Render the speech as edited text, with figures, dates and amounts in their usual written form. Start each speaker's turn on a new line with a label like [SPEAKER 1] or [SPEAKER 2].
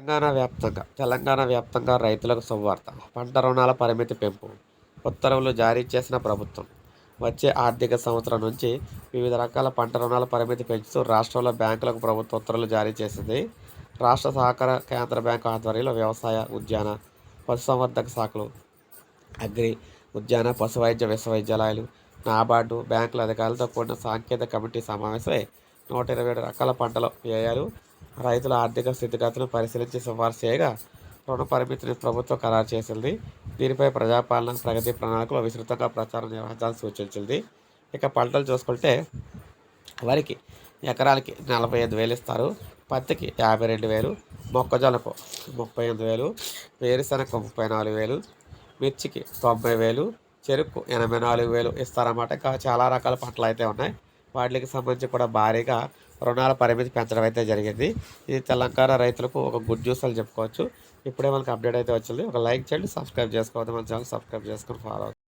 [SPEAKER 1] తెలంగాణ వ్యాప్తంగా రైతులకు శుభవార్త. పంట రుణాల పరిమితి పెంపు ఉత్తర్వులు జారీ చేసిన ప్రభుత్వం. వచ్చే ఆర్థిక సంవత్సరం నుంచి వివిధ రకాల పంట రుణాల పరిమితి పెంచుతూ రాష్ట్రంలో బ్యాంకులకు ప్రభుత్వ ఉత్తర్వులు జారీ చేసింది. రాష్ట్ర సహకార కేంద్ర బ్యాంకు ఆధ్వర్యంలో వ్యవసాయ, ఉద్యాన, పశుసంవర్ధక శాఖలు, అగ్రి, ఉద్యాన, పశువైద్య విశ్వవిద్యాలయాలు, నాబార్డు, బ్యాంకుల అధికారులతో కూడిన సాంకేతిక కమిటీ సమావేశమై 127 రకాల పంటల వ్యయాలు, రైతుల ఆర్థిక స్థితిగతులను పరిశీలించి సిఫార్సు చేయగా రుణ పరిమితిని ప్రభుత్వం ఖరారు చేసింది. దీనిపై ప్రజాపాలన ప్రగతి ప్రణాళికలో విస్తృతంగా ప్రచారం నిర్వహించాలని సూచించింది. ఇక పంటలు చూసుకుంటే వరికి ఎకరాలకి 45,000 ఇస్తారు. పత్తికి 52,000, మొక్కజొన్నకు 38,000, వేరుశనగకు 34,000, మిర్చికి 90,000, చెరుకు 84,000 ఇస్తారన్నమాట. ఇంకా చాలా రకాల పంటలు అయితే ఉన్నాయి. వాటికి సంబంధించి కూడా భారీగా రుణాల పరిమితి పెంచడం అయితే జరిగింది. ఇది తెలంగాణ రైతులకు ఒక గుడ్ న్యూస్ అని చెప్పుకోవచ్చు. ఇప్పుడే మనకు అప్డేట్ అయితే వచ్చింది. ఒక లైక్ చేయండి, సబ్స్క్రైబ్ చేసుకోవద్దు, మన ఛానల్ సబ్స్క్రైబ్ చేసుకొని ఫాలో